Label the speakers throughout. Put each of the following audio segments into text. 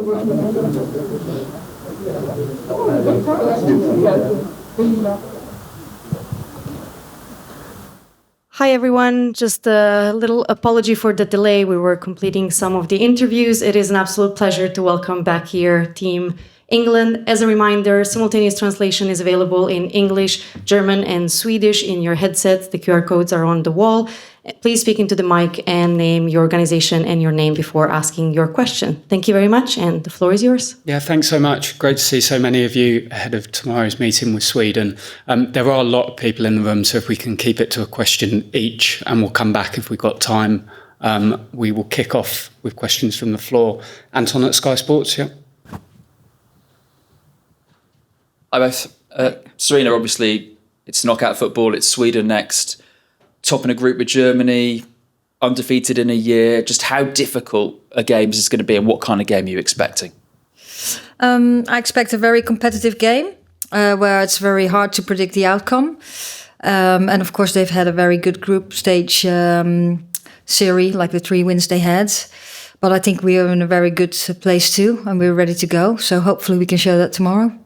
Speaker 1: Hi everyone, just a little apology for the delay. We were completing some of the interviews. It is an absolute pleasure to welcome back here Team England. As a reminder, simultaneous translation is available in English, German and Swedish in your headsets. The QR codes are on the wall. Please speak into the mic and name your organization and your name before asking your question. Thank you very much, and the floor is yours.
Speaker 2: Yeah, thanks so much. Great to see so many of you ahead of tomorrow's meeting with Sweden. There are a lot of people in the room, so if we can keep it to a question each, and we'll come back if we've got time. We will kick off with questions from the floor. Anton at Sky Sports, yeah.
Speaker 3: Hi both. Sarina, obviously, it's knockout football. It's Sweden next. Top in a group with Germany, undefeated in a year. Just how difficult a game is this going to be, and what kind of game are you expecting?
Speaker 4: I expect a very competitive game where it's very hard to predict the outcome. And of course, they've had a very good group stage series, like the 3 wins they had. But I think we are in a very good place too, and we're ready to go. So hopefully we can show that tomorrow.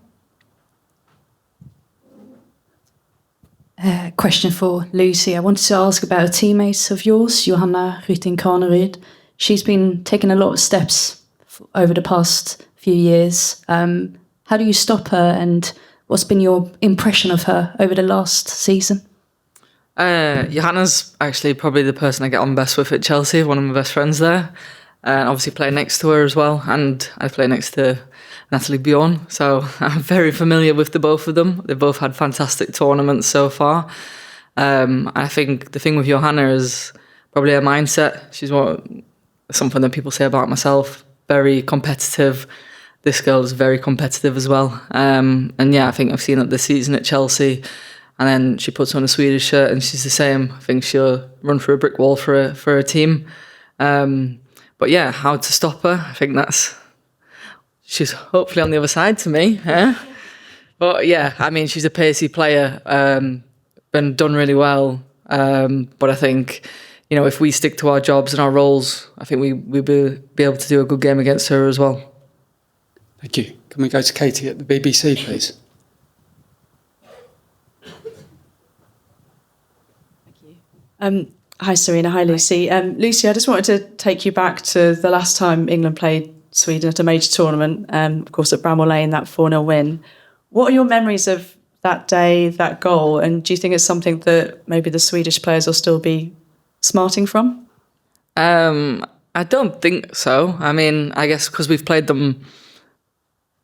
Speaker 5: Question for Lucy. I wanted to ask about a teammate of yours, Johanna Rytting-Kaneryd. She's been taking a lot of steps over the past few years. How do you stop her, and what's been your impression of her over the last season?
Speaker 6: Johanna's actually probably the person I get on best with at Chelsea, one of my best friends there. And obviously play next to her as well, and I play next to Natalie Bjorn, so I'm very familiar with the both of them. They've both had fantastic tournaments so far. I think the thing with Johanna is probably her mindset. She's something that people say about myself, very competitive. This girl is very competitive as well. And yeah, I think I've seen it this season at Chelsea, and then she puts on a Swedish shirt and she's the same. I think she'll run through a brick wall for her team. But yeah, how to stop her, I think she's hopefully on the other side to me. But yeah, I mean, she's a pacey player, been done really well. But I think, if we stick to our jobs and our roles, I think we'll be able to do a good game against her as well.
Speaker 2: Thank you. Can we go to Katie at the BBC, please?
Speaker 5: Thank you. Hi, Sarina. Hi, Lucy. Lucy, I just wanted to take you back to the last time England played Sweden at a major tournament, of course at Bramall Lane, that 4-0 win. What are your memories of that day, that goal, and do you think it's something that maybe the Swedish players will still be smarting from?
Speaker 6: I don't think so. I mean, I guess because we've played them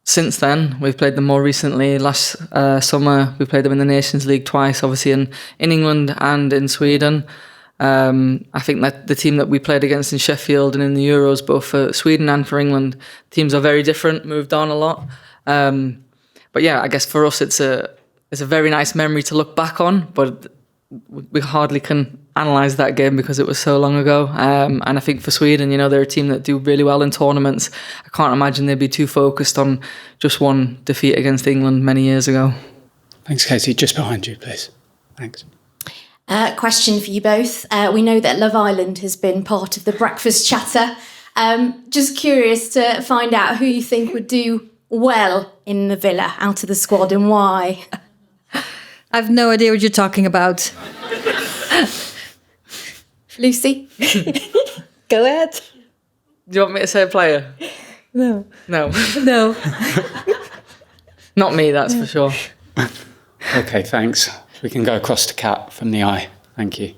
Speaker 6: since then. We've played them more recently. Last summer, we played them in the Nations League twice, obviously in England and in Sweden. I think that the team that we played against in Sheffield and in the Euros, both for Sweden and for England, teams are very different, moved on a lot. But yeah, I guess for us it's a very nice memory to look back on, but we hardly can analyse that game because it was so long ago. And I think for Sweden, they're a team that do really well in tournaments. I can't imagine they'd be too focused on just one defeat against England many years ago.
Speaker 2: Thanks, Katie. Just behind you, please. Thanks.
Speaker 7: Question for you both. We know that Love Island has been part of the breakfast chatter. Just curious to find out who you think would do well in the villa out of the squad and why.
Speaker 4: I have no idea what you're talking about.
Speaker 7: Lucy? Go ahead.
Speaker 6: Do you want me to say a player?
Speaker 4: No.
Speaker 6: No.
Speaker 4: No.
Speaker 6: Not me, that's for sure.
Speaker 2: Okay, thanks. We can go across to Kat from the Eye. Thank you.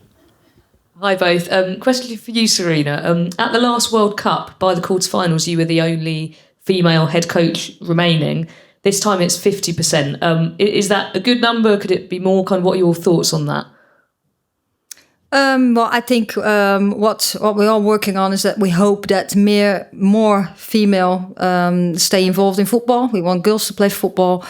Speaker 8: Hi both. Question for you, Sarina. At the last World Cup, by the quarterfinals, you were the only female head coach remaining. This time it's 50%. Is that a good number? Could it be more? What are your thoughts on that?
Speaker 4: Well, I think what we're all working on is that we hope that more female stay involved in football. We want girls to play football.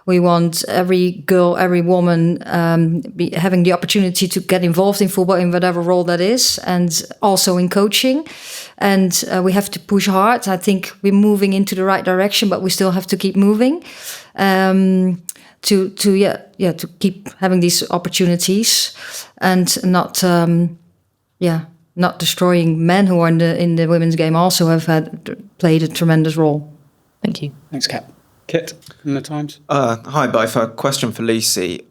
Speaker 4: We want every girl, every woman having the opportunity to get involved in football in whatever role that is, and also in coaching. And we have to push hard. I think we're moving into the right direction, but we still have to keep moving to keep having these opportunities and not destroying men who are in the women's game also have played a tremendous role.
Speaker 8: Thank you.
Speaker 2: Thanks, Kat. Kit from the Times.
Speaker 9: Hi, both. A question for Lucy.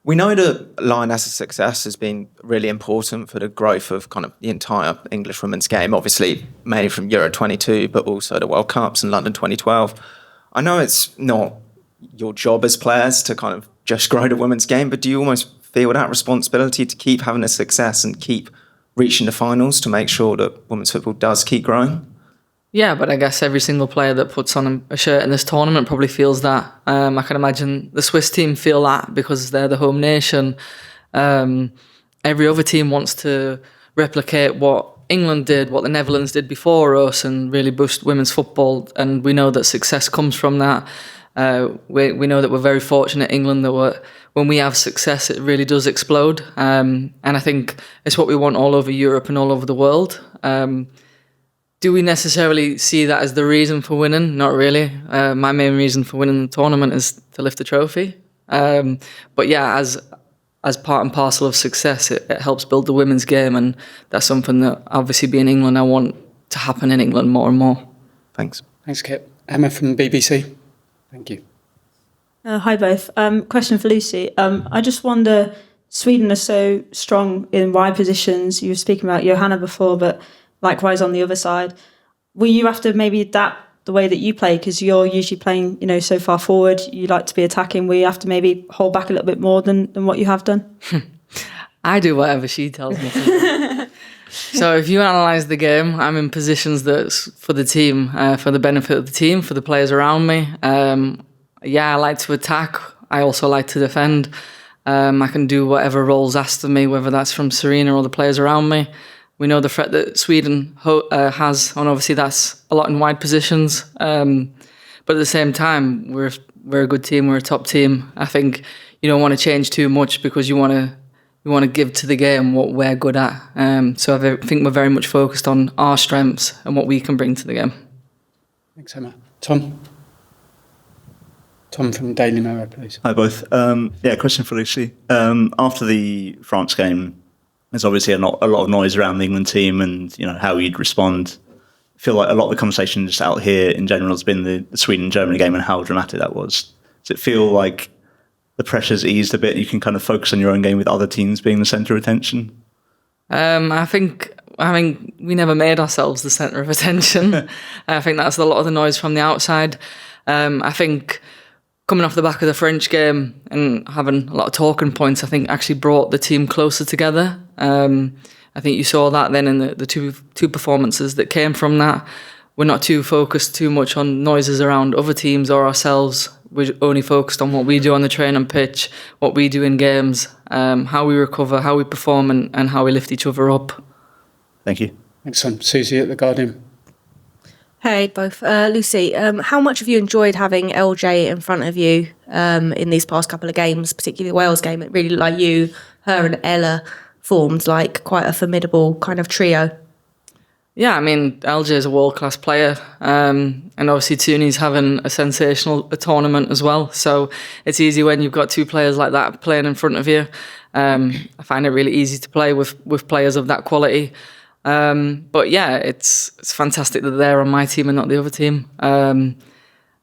Speaker 9: We know that Lionesses' success has been really important for the growth of kind of the entire English women's game, obviously mainly from Euro 22, but also the World Cups and London 2012. I know it's not your job as players to kind of just grow the women's game, but do you almost feel that responsibility to keep having a success and keep reaching the finals to make sure that women's football does keep growing?
Speaker 6: Yeah, but I guess every single player that puts on a shirt in this tournament probably feels that. I can imagine the Swiss team feel that because they're the home nation. Every other team wants to replicate what England did, what the Netherlands did before us, and really boost women's football. And we know that success comes from that. We know that we're very fortunate in England that when we have success, it really does explode. And I think it's what we want all over Europe and all over the world. Do we necessarily see that as the reason for winning? Not really. My main reason for winning the tournament is to lift the trophy. But yeah, as part and parcel of success, it helps build the women's game, and that's something that obviously being England, I want to happen in England more and more.
Speaker 9: Thanks.
Speaker 2: Thanks, Kit. Emma from the BBC. Thank you.
Speaker 10: Hi both. Question for Lucy. I just wonder, Sweden are so strong in wide positions. You were speaking about Johanna before, but likewise on the other side. Will you have to maybe adapt the way that you play, because you're usually playing, so far forward, you like to be attacking? Will you have to maybe hold back a little bit more than what you have done?
Speaker 6: I do whatever she tells me to. So if you analyse the game, I'm in positions that's for the team, for the benefit of the team, for the players around me. I like to attack. I also like to defend. I can do whatever roles asked of me, whether that's from Sarina or the players around me. We know the threat that Sweden has, and obviously that's a lot in wide positions. But at the same time, we're a good team. We're a top team. I think you don't want to change too much because you want to give to the game what we're good at. So I think we're very much focused on our strengths and what we can bring to the game.
Speaker 2: Thanks, Emma. Tom from Daily Mirror, please.
Speaker 11: Hi both. Question for Lucy. After the France game, there's obviously a lot of noise around the England team and how you'd respond. I feel like a lot of the conversation just out here in general has been the Sweden-Germany game and how dramatic that was. Does it feel like the pressure's eased a bit? You can kind of focus on your own game with other teams being the centre of attention? I think we never made ourselves the centre of attention. I think that's a lot of the noise from the outside. I think coming off the back of the French game and having a lot of talking points, I think actually brought the team closer together. I think you saw that then in the two performances that came from that. We're not too focused too much on noises around other teams or ourselves. We're only focused on what we do on the training pitch, what we do in games, how we recover, how we perform, and how we lift each other up. Thank you.
Speaker 2: Thanks, Susie at The Guardian.
Speaker 12: Hey, both. Lucy, how much have you enjoyed having LJ in front of you in these past couple of games, particularly the Wales game? It really, like you, her and Ella formed like quite a formidable kind of trio.
Speaker 6: Yeah, I mean, LJ is a world-class player, and obviously Tooney's having a sensational tournament as well, so it's easy when you've got two players like that playing in front of you. I find it really easy to play with players of that quality. But yeah, it's fantastic that they're on my team and not the other team. And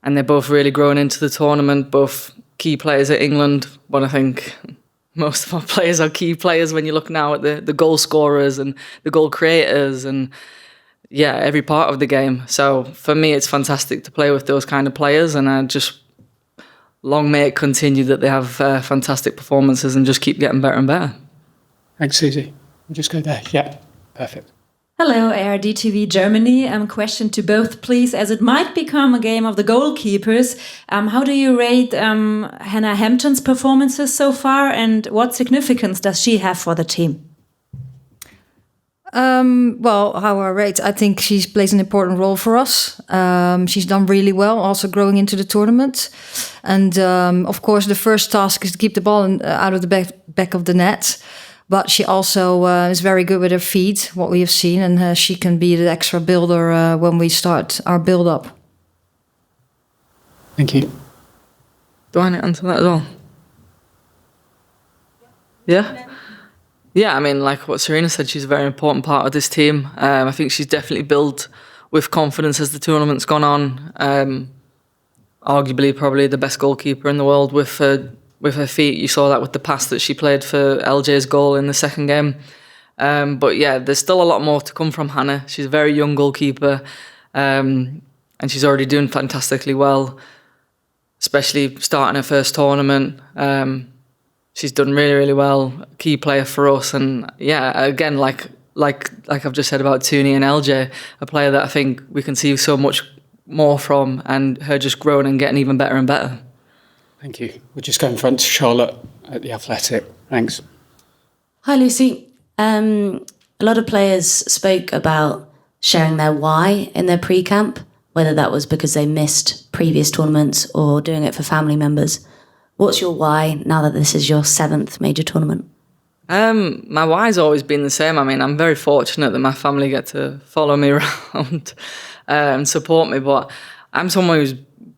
Speaker 6: they're both really growing into the tournament, both key players at England, but I think most of our players are key players when you look now at the goal scorers and the goal creators and every part of the game. So for me, it's fantastic to play with those kind of players, and I just long may it continue that they have fantastic performances and just keep getting better and better.
Speaker 2: Thanks, Susie. We'll just go there. Yeah, perfect.
Speaker 13: Hello, ARD TV Germany. Question to both, please. As it might become a game of the goalkeepers, how do you rate Hannah Hampton's performances so far, and what significance does she have for the team?
Speaker 4: Well, how I rate, I think she plays an important role for us. She's done really well, also growing into the tournament. And of course, the first task is to keep the ball out of the back of the net. But she also is very good with her feet, what we have seen, and she can be the extra builder when we start our build-up.
Speaker 2: Thank you.
Speaker 6: Do I answer that as well? Yeah? Yeah, I mean, like what Sarina said, she's a very important part of this team. I think she's definitely built with confidence as the tournament's gone on. Arguably, probably the best goalkeeper in the world with her feet. You saw that with the pass that she played for LJ's goal in the second game. But yeah, there's still a lot more to come from Hannah. She's a very young goalkeeper, and she's already doing fantastically well, especially starting her first tournament. She's done really, really well. Key player for us, and yeah, again, like I've just said about Tuni and LJ, a player that I think we can see so much more from, and her just growing and getting even better and better.
Speaker 2: Thank you. We'll just go in front to Charlotte at the Athletic. Thanks.
Speaker 14: Hi, Lucy. A lot of players spoke about sharing their why in their pre-camp, whether that was because they missed previous tournaments or doing it for family members. What's your why now that this is your 7th major tournament?
Speaker 6: My why's always been the same. I mean, I'm very fortunate that my family get to follow me around and support me, but I'm someone who's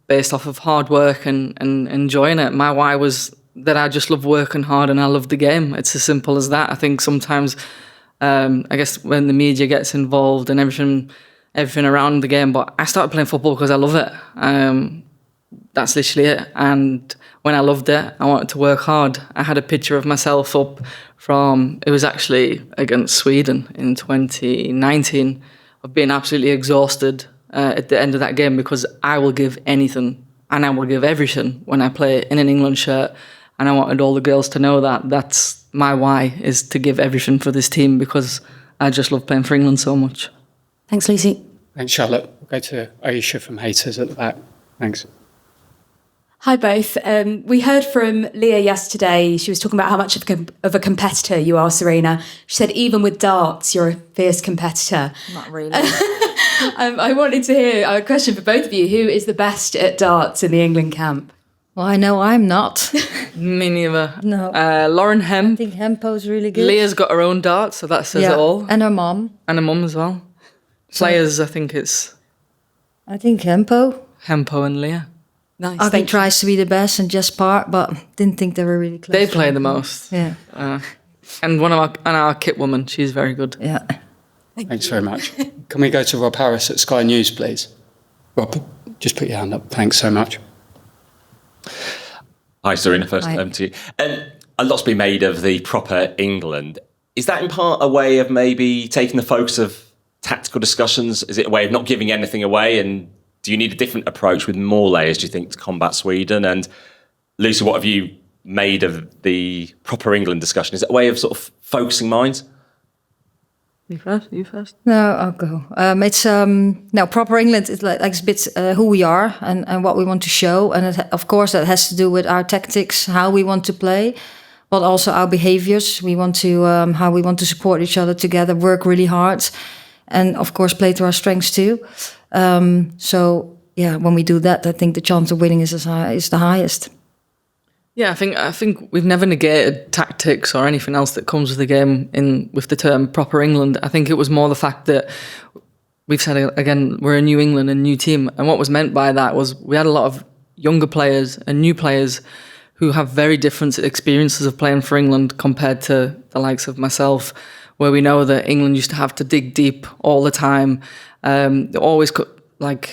Speaker 6: based off of hard work and enjoying it. My why was that I just love working hard and I love the game. It's as simple as that. I think sometimes, I guess when the media gets involved and everything around the game, but I started playing football because I love it. That's literally it. And when I loved it, I wanted to work hard. I had a picture of myself up from, it was actually against Sweden in 2019, of being absolutely exhausted at the end of that game, because I will give anything and I will give everything when I play in an England shirt. And I wanted all the girls to know that that's my why, is to give everything for this team, because I just love playing for England so much.
Speaker 14: Thanks, Lucy.
Speaker 2: Thanks, Charlotte. We'll go to Aisha from Haters at the back. Thanks.
Speaker 15: Hi both. We heard from Leah yesterday. She was talking about how much of a competitor you are, Sarina. She said even with darts, you're a fierce competitor.
Speaker 4: Not really.
Speaker 15: I wanted to hear a question for both of you. Who is the best at darts in the England camp?
Speaker 4: Well, I know I'm not.
Speaker 6: Me neither.
Speaker 4: No.
Speaker 6: Lauren Hemp.
Speaker 4: I think Hempo's really good.
Speaker 6: Leah's got her own dart, so that says it all.
Speaker 4: And her mum.
Speaker 6: And her mum as well. Players, I think it's...
Speaker 4: I think Hempo.
Speaker 6: Hempo and Leah.
Speaker 15: Nice.
Speaker 4: Aggie tries to be the best and just part, but didn't think they were really close.
Speaker 6: They play the most.
Speaker 4: Yeah.
Speaker 6: And our kit woman, she's very good.
Speaker 4: Yeah.
Speaker 2: Thanks very much. Can we go to Rob Harris at Sky News, please? Rob, just put your hand up. Thanks so much.
Speaker 16: Hi, Sarina. First to you. A lot's been made of the proper England. Is that in part a way of maybe taking the focus of tactical discussions? Is it a way of not giving anything away? And do you need a different approach with more layers, do you think, to combat Sweden? And Lucy, what have you made of the proper England discussion? Is it a way of sort of focusing minds?
Speaker 6: You first.
Speaker 4: No, I'll go. It's proper England is like a bit who we are and what we want to show, and of course that has to do with our tactics, how we want to play, but also our behaviors. We want to how we want to support each other together, work really hard, and of course play to our strengths too. So yeah, when we do that, I think the chance of winning is the highest.
Speaker 6: Yeah, I think we've never negated tactics or anything else that comes with the game with the term proper England. I think it was more the fact that we've said, again, we're a new England, a new team. And what was meant by that was we had a lot of younger players and new players who have very different experiences of playing for England compared to the likes of myself, where we know that England used to have to dig deep all the time. Always, like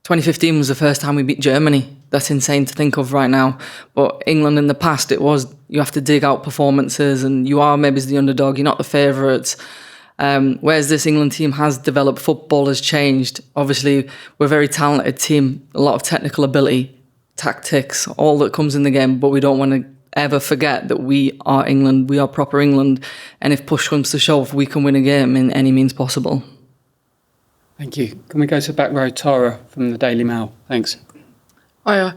Speaker 6: 2015 was the first time we beat Germany. That's insane to think of right now. But England in the past, it was, you have to dig out performances and you are maybe the underdog, you're not the favourites. Whereas this England team has developed, football has changed. Obviously, we're a very talented team, a lot of technical ability, tactics, all that comes in the game, but we don't want to ever forget that we are England, we are proper England, and if push comes to shove, we can win a game in any means possible.
Speaker 2: Thank you. Can we go to back row, Tara from the Daily Mail? Thanks.
Speaker 17: Hiya.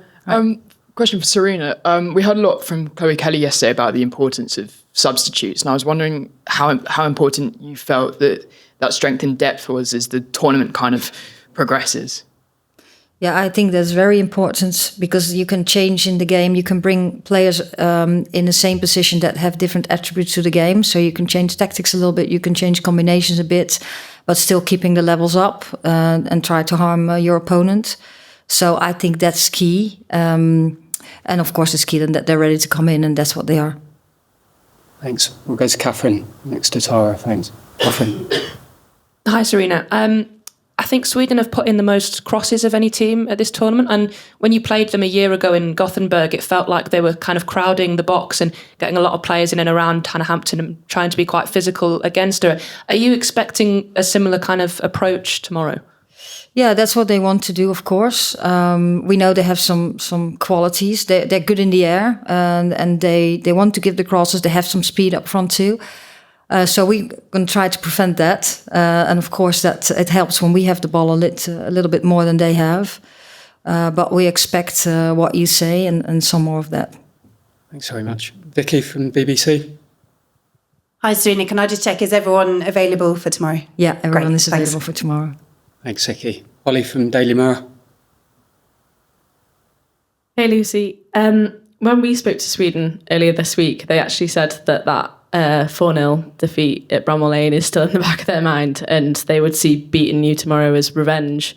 Speaker 17: Question for Sarina. We heard a lot from Chloe Kelly yesterday about the importance of substitutes, and I was wondering how important you felt that strength in depth was as the tournament kind of progresses.
Speaker 4: Yeah, I think that's very important because you can change in the game. You can bring players in the same position that have different attributes to the game. So you can change tactics a little bit. You can change combinations a bit, but still keeping the levels up and try to harm your opponent. So I think that's key. And of course, it's key that they're ready to come in, and that's what they are.
Speaker 2: Thanks. We'll go to Catherine next to Tara. Thanks. Catherine.
Speaker 15: Hi, Sarina.
Speaker 18: I think Sweden have put in the most crosses of any team at this tournament. And when you played them a year ago in Gothenburg, it felt like they were kind of crowding the box and getting a lot of players in and around Hannah Hampton and trying to be quite physical against her. Are you expecting a similar kind of approach tomorrow?
Speaker 4: Yeah, that's what they want to do, of course. We know they have some qualities. They're good in the air, and they want to give the crosses. They have some speed up front too. So we're going to try to prevent that. And of course, that it helps when we have the ball a little bit more than they have. But we expect what you say and some more of that.
Speaker 2: Thanks very much. Vicky from BBC.
Speaker 19: Hi, Sarina. Can I just check, is everyone available for tomorrow?
Speaker 4: Yeah, everyone
Speaker 19: Great,
Speaker 4: is available
Speaker 19: thanks.
Speaker 4: for tomorrow.
Speaker 2: Thanks, Vicky. Holly from Daily Mirror.
Speaker 20: Hey, Lucy. When we spoke to Sweden earlier this week, they actually said that 4-0 defeat at Bramall Lane is still in the back of their mind and they would see beating you tomorrow as revenge.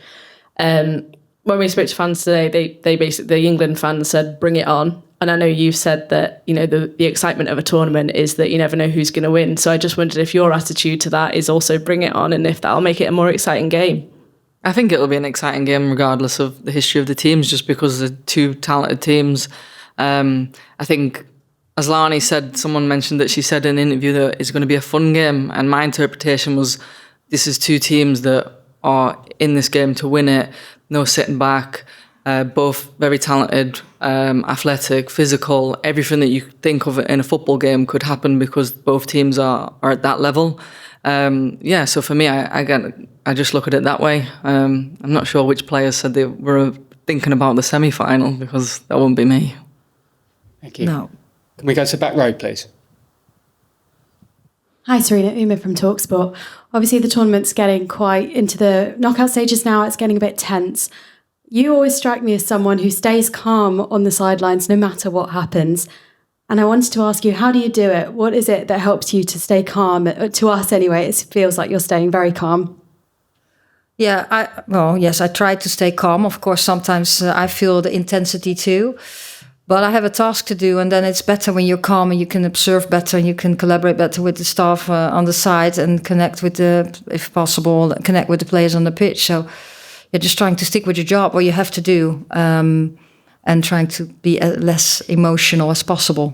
Speaker 20: When we spoke to fans today, they basically, the England fans said, bring it on. And I know you've said that, you know, the excitement of a tournament is that you never know who's going to win. So I just wondered if your attitude to that is also bring it on and if that'll make it a more exciting game.
Speaker 6: I think it'll be an exciting game regardless of the history of the teams, just because they're two talented teams. I think, as Lani said, someone mentioned that she said in an interview that it's going to be a fun game. And my interpretation was this is two teams that are in this game to win it, no sitting back. Both very talented, athletic, physical. Everything that you think of in a football game could happen because both teams are at that level. So for me, I just look at it that way. I'm not sure which players said they were thinking about the semi-final because that wouldn't be me.
Speaker 2: Thank you.
Speaker 4: No.
Speaker 2: Can we go to back row, please?
Speaker 15: Hi, Sarina, Uma from TalkSport. Obviously, the tournament's getting quite into the knockout stages now. It's getting a bit tense. You always strike me as someone who stays calm on the sidelines no matter what happens. And I wanted to ask you, how do you do it? What is it that helps you to stay calm? To us, anyway, it feels like you're staying very calm.
Speaker 4: Yeah, yes, I try to stay calm. Of course, sometimes I feel the intensity too. But I have a task to do, and then it's better when you're calm and you can observe better and you can collaborate better with the staff on the side and connect with if possible, connect with the players on the pitch. So you're just trying to stick with your job, what you have to do, and trying to be as less emotional as possible.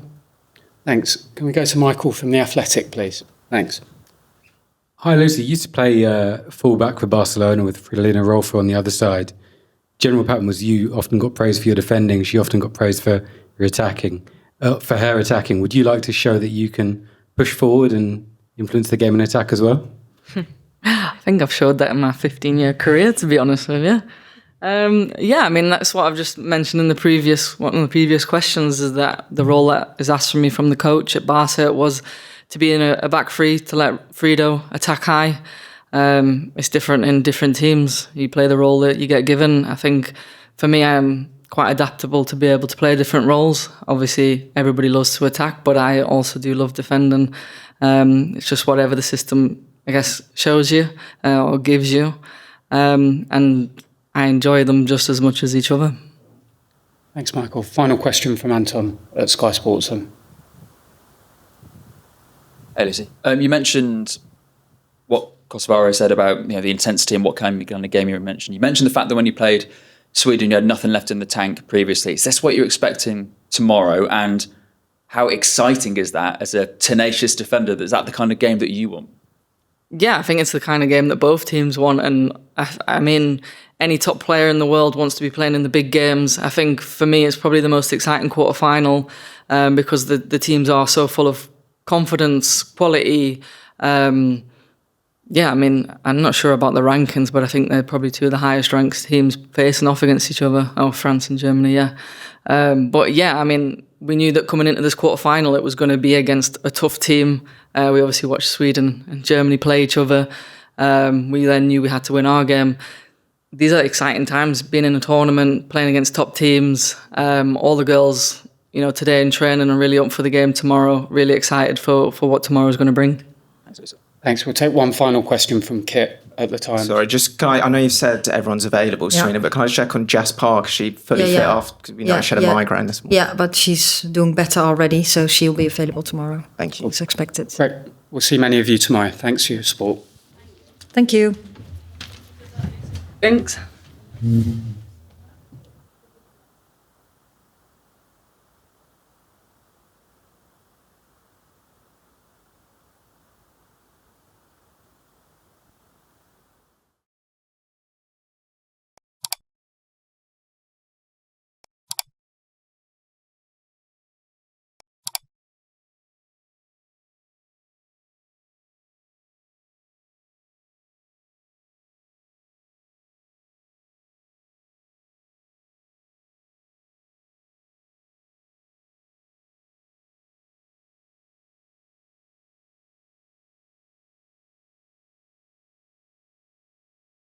Speaker 2: Thanks. Can we go to Michael from The Athletic, please? Thanks.
Speaker 21: Hi, Lucy. You used to play full-back for Barcelona with Fridolina Rolfo on the other side. General pattern was you often got praised for your defending. She often got praised for your attacking. For her attacking, would you like to show that you can push forward and influence the game in attack as well?
Speaker 6: I think I've showed that in my 15-year career, to be honest with you. I mean, that's what I've just mentioned in one of the previous questions, is that the role that is asked from me from the coach at Barca was to be in a back three, to let Frido attack high. It's different in different teams. You play the role that you get given. I think for me, I'm quite adaptable to be able to play different roles. Obviously, everybody loves to attack, but I also do love defending. It's just whatever the system, I guess, shows you or gives you. And I enjoy them just as much as each other.
Speaker 2: Thanks, Michael. Final question from Anton at Sky Sports.
Speaker 3: Hey, Lucy. You mentioned what Kosovaro said about the intensity and what kind of game you mentioned. You mentioned the fact that when you played Sweden, you had nothing left in the tank previously. Is this what you're expecting tomorrow? And how exciting is that as a tenacious defender? Is that the kind of game that you want?
Speaker 6: Yeah, I think it's the kind of game that both teams want. And I mean, any top player in the world wants to be playing in the big games. I think for me, it's probably the most exciting quarterfinal because the teams are so full of confidence, quality. I mean, I'm not sure about the rankings, but I think they're probably two of the highest ranked teams facing off against each other. Oh, France and Germany, yeah. I mean, we knew that coming into this quarterfinal, it was going to be against a tough team. We obviously watched Sweden and Germany play each other. We then knew we had to win our game. These are exciting times, being in a tournament, playing against top teams. All the girls, today in training are really up for the game tomorrow, really excited for what tomorrow's going to bring.
Speaker 2: Thanks. We'll take one final question from Kit at the time.
Speaker 9: Sorry, I know you've said everyone's available, Sarina, but can I check on Jess Park? Is she fully fit after, she had a migraine this morning?
Speaker 4: Yeah, but she's doing better already, so she'll be available tomorrow.
Speaker 9: Thank you.
Speaker 4: It's expected.
Speaker 2: Great. We'll see many of you tomorrow. Thanks for your support.
Speaker 4: Thank you.
Speaker 6: Thanks.